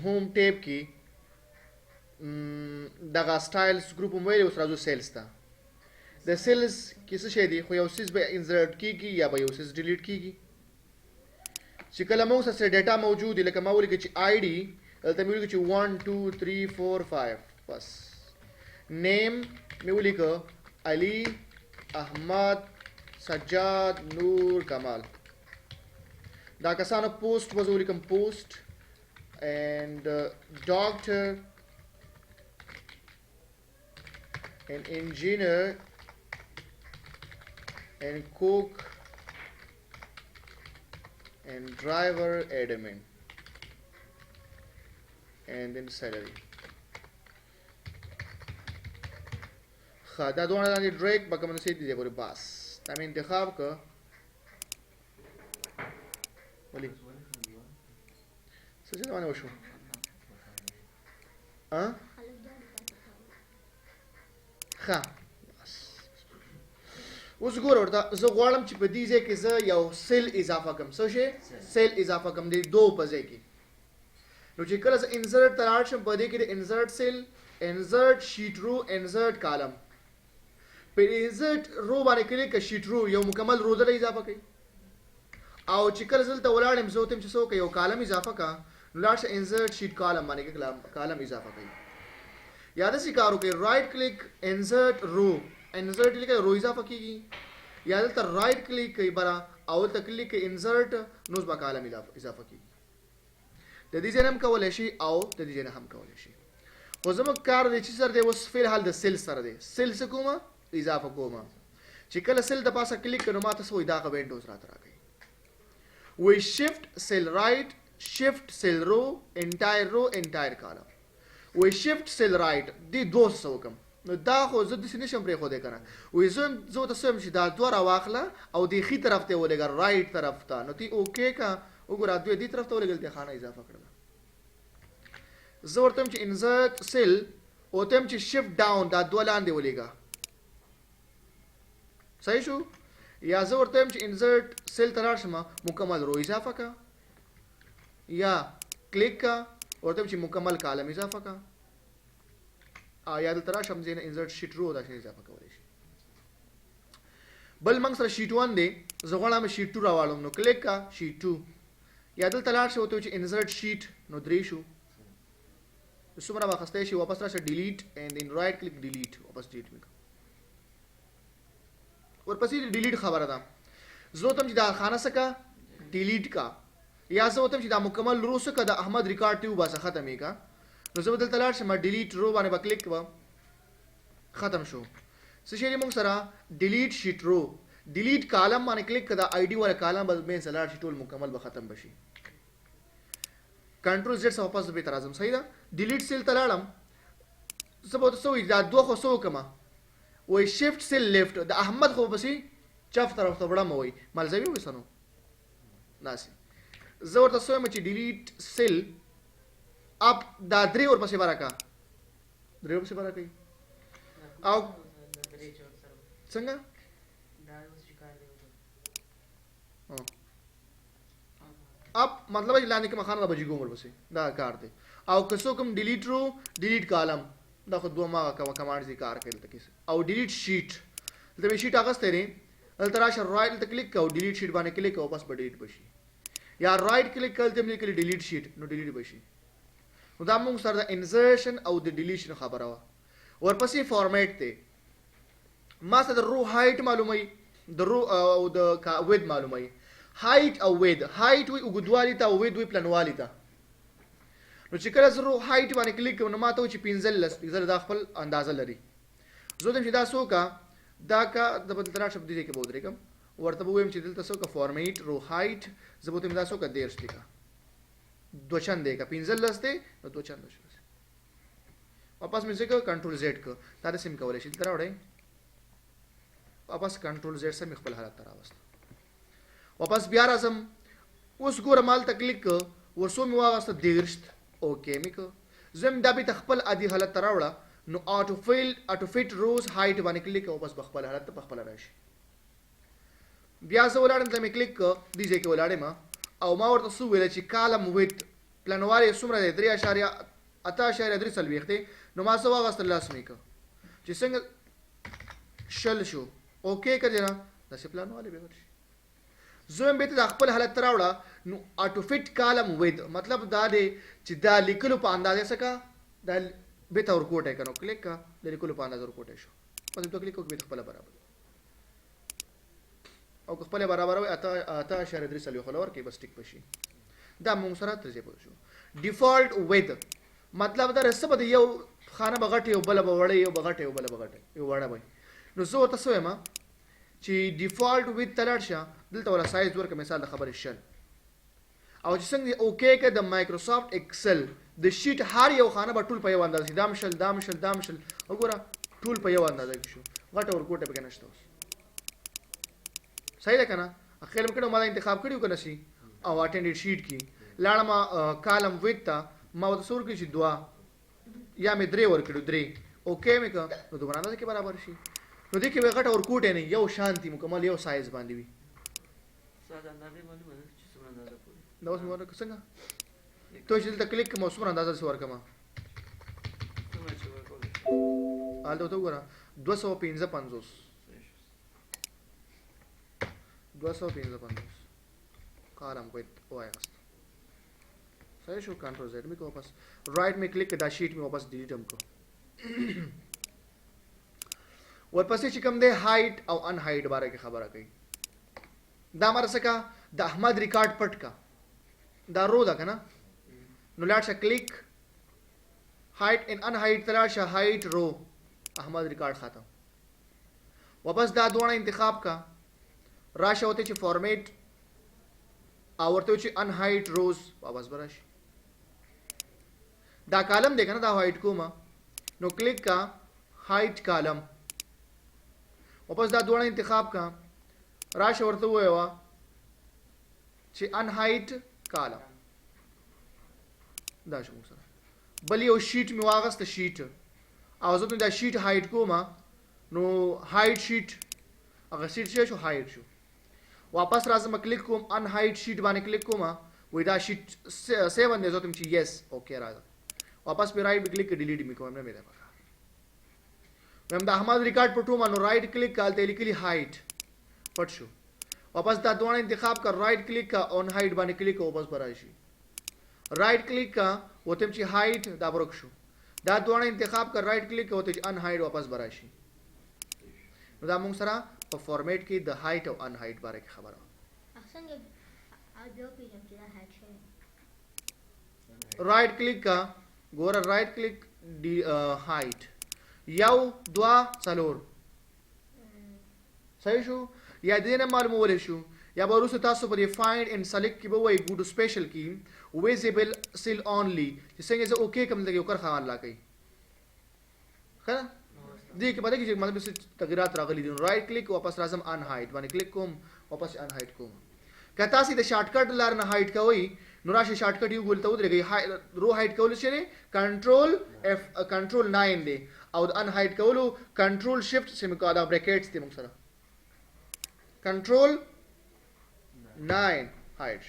هوم ټیب کې دغه سټایلز ګروپ هم ویلی، اوس راځو سیلز ته. د سیلز کې څه شی دی؟ خو یو څیز به انزرټ کېږي یا به یو څیز ډیلیټ کېږي. چې کله موږ سره ډیټا موجود وي، لکه ما ولیکه چې آی ډي، دلته مې ولیکه چې 1 2 3 4 5 بس. نیم مې ولیکه علي، احمد، سجاد، نور، کمال. دا کسانو پوسټ به زه ولیکم پوسټ and doctor and engineer and cook and driver admin and then salary. دا دوه باندې ډریک به کوم څه دي پورې بس دا مې انتخاب ک ولې څه څه باندې وشو ها ښه بس. اوس ګور ورته زه غواړم چې په دې ځای کې زه یو سیل اضافه کړم. څه شی؟ سیل اضافه کړم دې دو په ځای کې. نو چې کله زه انسرټ ته لاړ شم، په دې کې د انسرټ سیل، انسرټ شیټ رو، انسرټ کالم. په انسرټ رو باندې کلیک کړئ، شیټ رو یو مکمل رو دلته اضافه کړئ. او چې کله زه دلته ولاړ یم، زه ورته چې څه وکړئ، یو کالم اضافه کړه. نو لاړ شه انسرټ شیټ کالم باندې کې کالم اضافه کړئ. یا داسې کار وکړئ، رایټ کلیک انسرټ رو، انسرټ لیکه رو اضافه کېږي. یا دلته رایټ کلیک کوي برا او دلته کلیک کوي انسرټ، نو به کالم اضافه کېږي. د دې ځای نه هم کولی شي او د دې ځای نه هم کولی شي. خو زموږ کار دی چې سره دی اوس فی الحال د سیل سره دی. سیل څه کومه؟ اضافه کومه. چې کله سیل د پاسه کلیک کړو، ما ته څه وایي؟ دغه وینډوز راته راکوي. وایي شفټ سیل رایټ، شفټ سیل رو، انټایر رو، انټایر کالم. وایي شفټ سیل رایټ دې دوه څه وکړم. نو دا خو زه داسې نشم پرېښودی که نه. وایي زه ورته څه وایم چې دا دوه راواخله او دې ښي طرف ته یې ولېږه، رایټ طرف ته. نو تی اوکې که وګوره دوی دې طرف ته ولېږل، دې خانه اضافه کړله. زه ورته وایم چې انسرټ سیل، ورته وایم چې شفټ ډاون دا دوه لاندې ولېږه. صحیح شو؟ یا زه ورته وایم چې انسرټ سیل ته لاړ شم، مکمل رو اضافه که، یا کلیک که، ورته وایم چې مکمل کالم اضافه که، یا دلته راشم ځای نه انسرټ شیټ رو دا شی اضافه کولی شي. بل موږ سره شیټ 1 دی، زه غواړم شیټ 2 راواړم. نو کلیک که شیټ 2، یا دلته لاړ شي ورته چې انسرټ شیټ، نو 3 شو. څومره به اخیستی شي، واپس راشه ډیلیټ اینډ دین رایټ کلیک ډیلیټ، واپس ډیلیټ مې کړه. ورپسې د ډیلیټ خبره ده. زه وتم چې دا خانه څه که ډیلیټ کا، یا زه وتم چې دا مکمل رو څه که د احمد ریکارډ ټي وباسه، ختم یې که. نو زه به دلته لاړ شم، ډیلیټ رو باندې به کلیک کوم، ختم شو. څه شی دی موږ سره؟ ډیلیټ شیټ رو. ډیلیټ کالم باندې کلیک کړه، د آی ډي والا کالم به مین څه لاړ شي، ټول مکمل به ختم بشي. کنټرول زیډ څخه واپس بیرته راځم. صحیح ده؟ ډیلیټ سیل ته لاړم، زه به ورته څه وایي دا دوه خو څه وکړمه؟ وایي شفټ سیل لیفټ، د احمد خو پسې چپ طرف ته وړم، وایي ملزمي وسنو داسې. زه ورته څه وایم چې ډیلیټ سیل اپ، دا درې ورپسې به راکړه، درې ورپسې به راکوي. او څنګه؟ اپ مطلب چې لاندې کومه خانه ده به جګوم ورپسې، دا کار دی. او که څوک هم ډیلیټ رو، ډیلیټ کالم، دا خو دوه مغه کمانډز دي کار کوي دلته کې. او ډیلیټ شیټ، دلته مې شیټ اخیستی دی، دلته راشه رایټ دلته کلیک کوه، ډیلیټ شیټ باندې کلیک کوه، بس به ډیلیټ بشي. یا رایټ کلیک کړه، دلته مې لیکلي ډیلیټ شیټ، نو ډیلیټ بشي. نو دا موږ سره د انزرشن او د ډیلیشن خبره وه. ورپسې فارمیټ دی. ما سره د رو هایټ معلوموي، د رو او د وید معلوموي. هایټ او وید، هایټ وي اوږدوالي ته او وید وي پلنوالي ته. نو چې کله زه رو هایټ باندې کلیک کوم، نو ما ته وایي چې 15 دا خپل اندازه لري. زه وایم چې دا څه وکړه، دا که د به دلته راشم، دې ځای کې به ودرېږم، ورته به ووایم چې دلته څه وکړه فارمیټ رو هایټ، زه به ورته وایم دا څه وکړه 13 لیکه، دوه چندې که 15 دی، نو دوه چنده شو. واپس مې څه کړه، کنټرول زیډ کړه. دا داسې هم کولی شي، دلته راوړئ، واپس کنټرول زیډ سره مې خپل حالت ته راوست. واپس بیا راځم، اوس ګوره ما هلته کلیک کړه، ورڅو مې واغسته 13، اوکې مې کړه. زه هم دا بېرته خپل عادي حالت ته راوړه. نو آټو فټ روز هایټ باندې کلیک کړه، بس په خپل حالت ته په خپله راشي. بیا زه ولاړم، ته مې کلیک کړه، دې ځای کې ولاړم او ما ورته څه وویله چې کالم ویت پلانواله څومره دی 3.8.3 دی نو ما څه واغسته لاس مې که چې څنګه شل شو اوکې که دی نه داسې پلانواله به ورشي زه هم بېرته د خپل حالت ته راوړه نو آټو فټ کالم وید مطلب دا دی چې دا لیکلو په اندازې څه کا دا بېرته ورکوټی که نو کلیک کا د لیکلو په اندازه ورکوټی شو پس دوه کلیک وکړو بېرته خپله برابر او که خپله برابروئ 8.3 خو له ورکړئ بس ټیک به شي دا مونږ سره تر ځای پوه شو ډیفالټ وید مطلب دا څه به د یو خانه به غټه یو بله به وړه یو به غټه یو بله به غټه یو وړه به نو زه ورته څه وایم چې ډیفالټ وید ته لاړ شه دلته ولا سایز ورکړه مثال د خبرې شل او چې څنګه اوکې که د مایکروسافټ ایکسل د شیټ هر یو خانه به ټول په یو اندازه دا مشل دا مشل دا مشل وګوره ټول په یو اندازه کې شو غټه ورکوټه پکې نشته اوس صحیح ده که نه اخر مې کړی ما دا انتخاب کړي که نه شي او اټینډډ شیټ کې لاړم کالم وید ته ما ورته څه ورکړي چې 2 یا مې 3 ورکړو 3 اوکې مې که نو دومره اندازه کې برابر شي نو دې کې به غټه ورکوټې نه یو شانتي مکمل یو سایز باندې وي دا اوس مې ورکړه څنګه ته چې دلته کلیک کوم څومره اندازه څه ورکړم هلته ورته وګوره 255 کالم وید واغست صحیح شو کنټرول زیډ مې کو واپس رائټ مې کلیک دا شیټ مې واپس ډیلیټ هم کو ورپسې چې کوم دی هایټ او ان هایټ باره کې خبره کوي دا مر څه د احمد ریکارډ پټ کا دا رو ده که نه نو لاړ شه کلیک هایټ ان ان هایټ ته لاړ شه هایټ رو احمد ریکارډ ختم واپس دا دواړه انتخاب کا راشه وته چې فارمیټ او ورته چې ان هایټ روز واپس براشي دا کالم دی کنه دا هایټ کومه نو کلیک کا هایټ کالم واپس دا دوړه انتخاب کا راشه ورته وایو چې ان هایټ کالم دا شو سره بل یو شیټ می واغسته شیټ او زه دا شیټ هایټ کومه نو هایټ شیټ هغه شیټ شو هایټ شو واپس راځم کلیک کوم ان هایټ شیټ باندې کلیک کوم وای دا شیټ 7 دی زه تم چې یس اوکې راځه واپس په رائټ کلیک ډیلیټ می کوم نه مې ده پکا مې دا احمد ریکارډ پټو مانو رائټ کلیک کالته لیکلی هایټ پټ شو واپس دا دوه انتخاب کر رائټ کلیک کا اون هایټ باندې کلیک واپس براشي رائټ کلیک کا وته چې هایټ دا ورک شو دا دوه انتخاب کر رائټ کلیک وته چې ان هایټ واپس براشي نو دا موږ سره په فارمیټ کې د هایټ او ان هایټ باره کې خبره رائټ کلیک کا ګوره رائټ کلیک دی هایټ یو دوا څلور صحیح شو یا دې نه معلومول شو یا به وروسته تاسو په دې فایند اینډ سلیکټ کې به وایي ګو ټو سپیشل کې ویزیبل سیل اونلی چې څنګه زه اوکې کوم دغه یو کرخه الله کوي ښه دې کې پته کې چې مطلب څه تغیرات راغلي دي رائټ کلیک واپس راځم ان هایټ باندې کلیک کوم واپس ان هایټ کوم که تاسو د شارټ کټ لار نه هایټ کوئ نو راشه شارټ کټ یو ګول ته ودرېږئ رو هایټ کول شي کنټرول اف کنټرول 9 دی او د ان هایټ کولو کنټرول شفت سیمیکا دا بریکټس دي موږ سره کنټرول 9 هایټ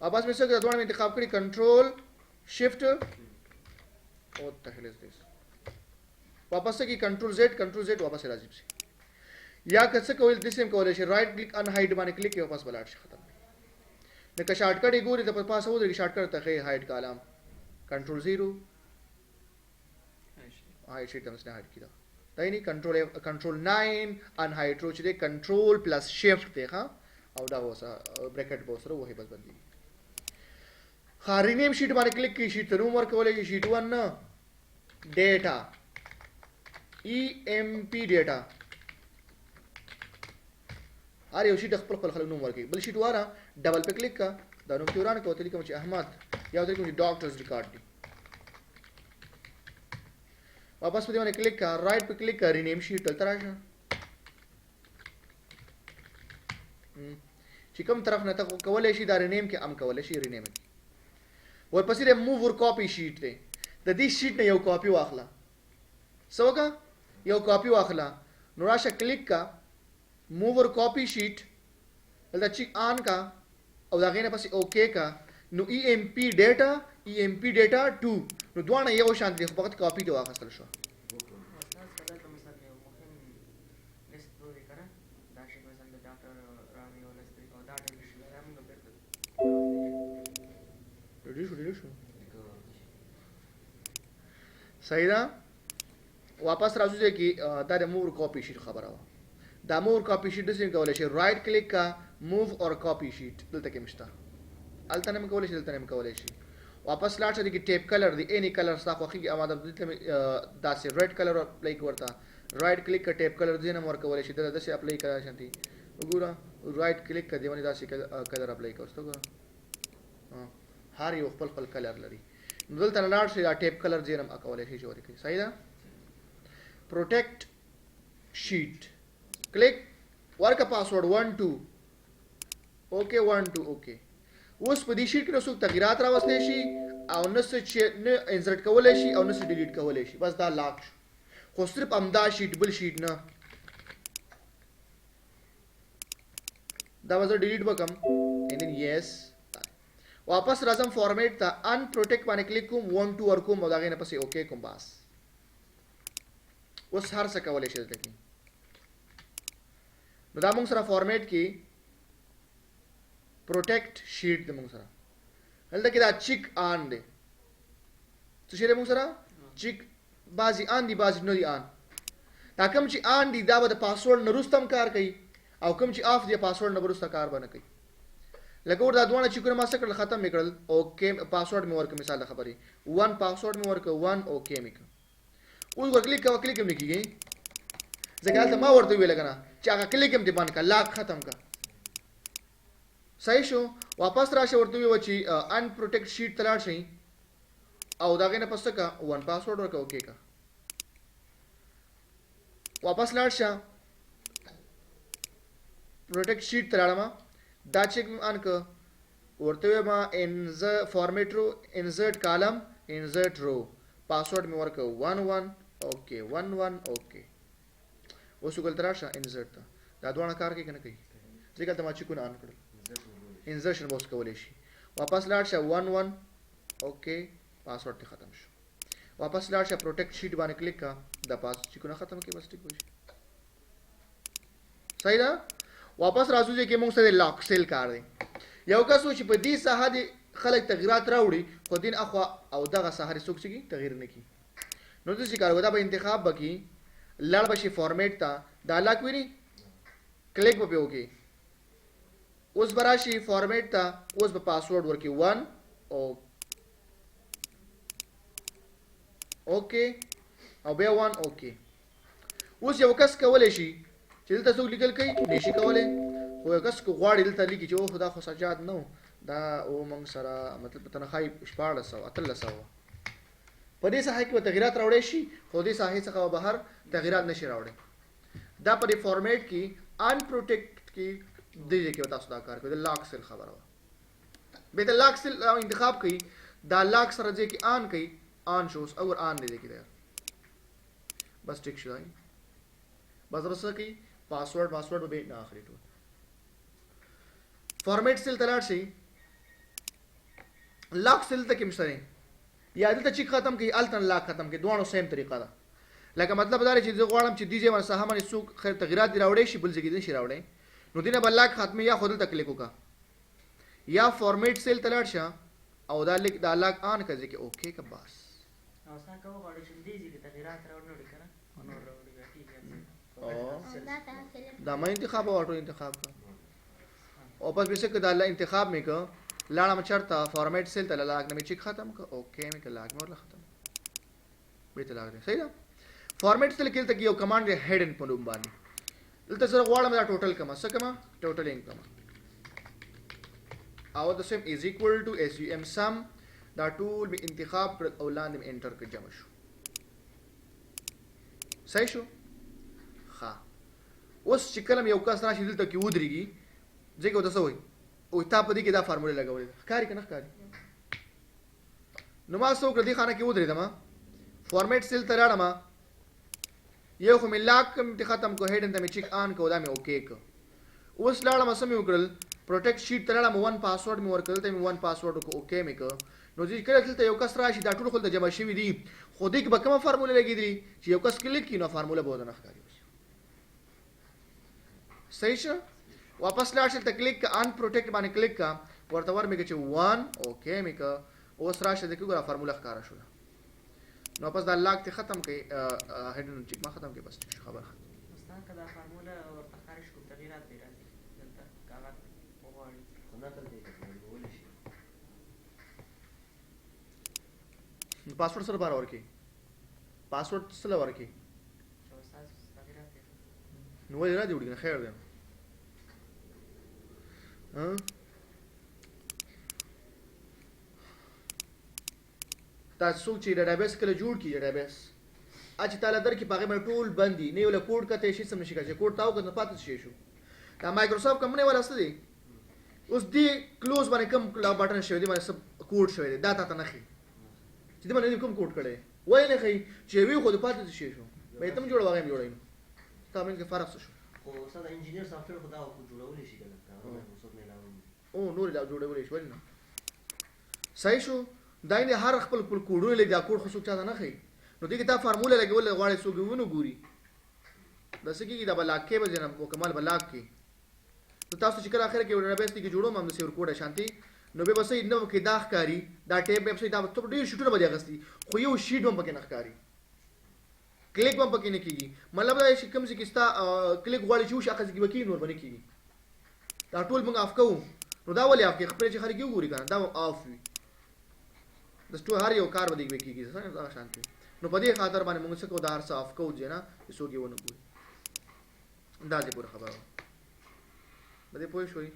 واپس مې څنګه دوه انتخاب کړی کنټرول شفت او تهلیز دې واپس کې کنټرول زد واپس راځي یا که څه کول د سیم کولای شي رائټ کلیک ان هایټ باندې کلیک کې واپس بلاړ شي ختم نه که شارټ کټ یې ګوري ته په پاسه ودرې شارټ کټ ته هایټ کالم کنټرول 0 هایټ شي تمسنه هایټ کیدا دا یې کنټرول 9 ان هایټ رو چې کنټرول پلس شیفت دی ها او دا وسه بریکټ به سره وه بس باندې خاري نیم شیټ باندې کلیک کی شیټ نوم ورکولای شي شیټ 1 ډیټا EMP ډیټا ار یو شیټ خپل خلک نوم ورکړي بل شیټ واره ډبل په کلیک کا دا نوم توران کوته لیکم چې احمد یا ورته کوم ډاکټرز ریکارډ دی واپس په دې باندې کلیک کا رائټ په کلیک کا رینیم شیټ تل راشه چې کوم طرف نه ته کولای شي دا رینیم کې ام کولای شي رینیم ورپسې د موو ور کاپی شیټ دی د دې شیټ نه یو کاپی واخله سوګه یو کاپی واخله نو راشه کلیک کا موو ور کاپی شیټ دلته چیک آن کا او دا غینه پسې اوکے کا نو EMP ډیټا 2 نو دواړه یو شان دي فقط کاپی ته واخیستل شو. صحیح ده. واپس راځو چې دا د مور کاپی شیټ خبره وه. دا مور کاپی شیټ داسې کولی شي رائټ کلیک کا موو اور کاپی شیټ دلته کې مشته هلته نه م کولی شي دلته نه م کولی شي. واپس لاړ شه دې کې ټیپ کلر دی اینی کلر ستا خوښېږي اما دلته داسې ریډ کلر اپلای کړه ورته رائټ کلیک کا ټیپ کلر دې نه م ورکولی شي دلته داسې اپلای کړه شانتي وګوره رائټ کلیک کا دې باندې داسې کلر اپلای کړه اوس ته ګوره هر یو خپل خپل کلر لري. نو دلته نه لاړ شي دا ټیپ کلر دې نه م کولی شي چې ورکړي. صحیح ده. پروټیکټ شیټ کلیک ورکه پاسورډ 1 2 اوکې 1 2 اوکې. اوس په دې شیټ کې نو څوک تغیرات راوستلی شي او نه څه چې نه انسرټ کولی شي او نه څه ډیلیټ کولی شي. بس دا لاک شو. خو صرف همدا شیټ بل شیټ نه. دا به زه ډیلیټ وکړم and then yes واپس راځم فارمیټ ته ان پروټیکټ باندې کلیک کوم 1 2 ورکوم او د هغې نه پسې اوکې کوم. بس اوس هر څه کولی شي دلته کې. نو دا موږ سره فارمیټ کې پروټیکټ شیټ د موږ سره هلته کې دا چیک آن دی. څه شی دی موږ سره چیک بعضې آن دي بعضې نه دي آن. دا کوم چې آن دي دا به د پاسورډ نه وروسته هم کار کوي او کوم چې آف دی پاسورډ نه وروسته کار به نه کوي. لکه ور دا دواړه چیکونه ما څه کړل ختم مې کړل اوکې پاسورډ مې ورکړ مثال د خبرې 1 پاسورډ مې ورکړ 1 اوکې مې کړ. اوس ور کلیک کوه کلیک هم نه کېږي ځکه هلته ما ورته وویل که نه چې هغه کلیک هم دې بند کړه لاک ختم کړه. صحیح شو. واپس راشه ورته ویوه چې ان پروټیکټ شیټ ته لاړ شئ او د هغې نه پس څه کړه 1 پاسورډ ورکړه اوکې کړه. واپس لاړ شه پروټیکټ شیټ ته لاړم دا چیک مې آن کړه ورته ویم فارمیټ رو انزرټ کالم انزرټ رو پاسورډ مې ورکړه 1 1 اوکې 1 1 اوکې. اوس وګلته راشه انزرټ ته دا دواړه کار کوي که نه کوي ځکه هلته ما چیکونه آن کړل انزرشن به اوس کولی شي. واپس لاړ شه 1 1 اوکې پاسورډ دې ختم شو. واپس لاړ شه پروټیکټ شیټ باندې کلیک کا دا چیکونه ختم کړي بس ټیک وشي. صحیح ده. واپس راځو چې موږ سره لاک سیل کار دی. یو کس و چې په دې ساحه دې خلک تغیرات راوړي خو دین اخوا او دغه ساحه څوک چې تغیر نه کړي نو څه کار وکړه به انتخاب وکړي لړ به شي فارمیټ ته دا لاک ویني کلیک به پې وکړي. اوس به راشي فارمیټ ته اوس به پاسورډ ورکړي 1 اوکې او بیا 1 اوکې. اوس یو کس کولی شي چې دلته څوک لیکل کوي نشي کولی خو یو کس که غواړي دلته لیکي چې او دا خو سجاد نه و دا او موږ سره مطلب په تنخواه 1400 1300 په دې ساحه کې به تغیرات راوړی شي خو دې ساحې څخه به بهر تغیرات نشي راوړی. دا په دې فارمیټ کې ان پروټیکټ کې دې ځای کې به تاسو دا کار کوئ د لاک سیل خبره وه. بیا د لاک سیل انتخاب کوي دا لاک سره ځای کې آن کوي آن شو اوس اور آن دې ځای کې دی بس ټیک شو. بس بس څه کوي پاسورډ به نه اخلي ټول. فارمیټ سیل ته لاړ شئ لاک سیل ته کې مشته دی یا دلته چیک ختم کړي هلته لاک ختم کړي دواړو سیم طریقه ده. لکه مطلب دا دی چې زه غواړم چې دې ځای باندې ساحه باندې څوک خیر تغیرات دې راوړی شي بل ځای کې نشي راوړی نو دې نه به لاک ختمي یا خو دلته کلیک وکړه یا فارمیټ سیل ته لاړ شه او دا لاک آن کړه ځای کې اوکې که بس. دا ما انتخاب او آټو انتخاب کړه او پس بیسه که دا انتخاب مې کړه لاړم چېرته فارمیټ سیل ته لاک نه مې چیک ختم کړه اوکې مې کړه لاک مې ورله ختم بیرته لاک دی. صحیح ده. فارمیټ سیل کې دلته کې یو کمانډ دی هیډن په نوم باندې دلته زه غواړم دا ټوټل کړم څه کړم ټوټلینګ کړم او د سیم از ایکول ټو SUM سم دا ټول مې انتخاب کړل او لاندې مې انټر کړ جمع شو. صحیح شو. ښه اوس چې کله یو کس راشي دلته کې ودرېږي ځکه ورته څه وایي او تا په دې کې دا فارمولې لګولې ده ښکاري که نه ښکاري. نو ما څه وکړه دې خانه کې ودرېدم فارمیټ سیل ته لاړم یو خو مې لاک ختم کړو هیډن ته مې چیک آن کړو دا مې اوکې کړو. اوس لاړم څه مې وکړل پروټیکټ شیټ ته لاړم ون پاسورډ مې ورکړ دلته مې ون پاسورډ اوکې مې کړ نو چې کله دلته یو کس راشي دا ټول خلک جمع شوي دي خو دې کې به کومه فارموله لګېدلي چې یو کس کلیک کړي نو فارموله به ورته نه ښکاري صحیح شو واپس لاړ شي ته کلیک ان پروټیکټ باندې کلیک کا ورته ور مې چې 1 اوکې مې کا اوس راشه د کومه فارموله ښکارا شو نو پس دا لاګ ته ختم کړي هډن چیک ما ختم کړي بس خبره استاد کدا فارموله ورته خارج کوم تغیرات دی راځي دلته کاغذ وغواړي خدای ته دې ول شي پاسورډ سره بار ورکی پاسورډ سره ورکی نو ولې را دي وړي خیر دی تاسو چې ډیټابیس کله جوړ کی ډیټابیس اچ تعالی در کې پاګه مې ټول بندي نه ولا کوډ کته شي سم نشي کېږي کوډ تاو کنه پاتې شي شو دا مایکروسافټ کمپنی ولا ست دي اوس دی کلوز باندې کوم لا بٹن شوی دی باندې سب کوډ شوی دی دا ته نه خي چې دی باندې کوم کوډ کړي وای نه خي چې وی خو پاتې شي شو مې تم جوړ واغې جوړایم تامن کې فرق شو خو استاد انجینیر سافټویر خدا او جوړول شي کنه اوس نه لاوم او نور لا جوړول شي ولنه صحیح شو داینه هر خپل کوډونه لګي دا کوډ خو څوک چا نه خي نو دغه دا فارموله لګول غواړي څوګونه ګوري د سکیږي دا بلاک کې به جنب مکمل بلاک کې نو تاسو چې کله اخر کې ډیټابیس کې جوړو مم سیور کوډ شانتي نو به بس نو کې دا ښکاری دا ټیب به دا ته ډیر شټونه به اغستی خو یو شیټ هم پکې نه ښکاری کلیک هم پکې نه کیږي مطلب دا چې کوم څه کې ستا کلیک غواړي چې وش اخر کې وکي نور باندې کیږي دا ټول موږ اف کوو نو دا ولې اف کې خپل چې خلک یو ګوري کنه دا اف وي د ستو هر یو کار باندې کیږي څنګه شانتي نو په دې خاطر باندې موږ څه کو دار صاف کو جنا څوګي ونه ګوري دا دې پوره خبره بده پوه شوي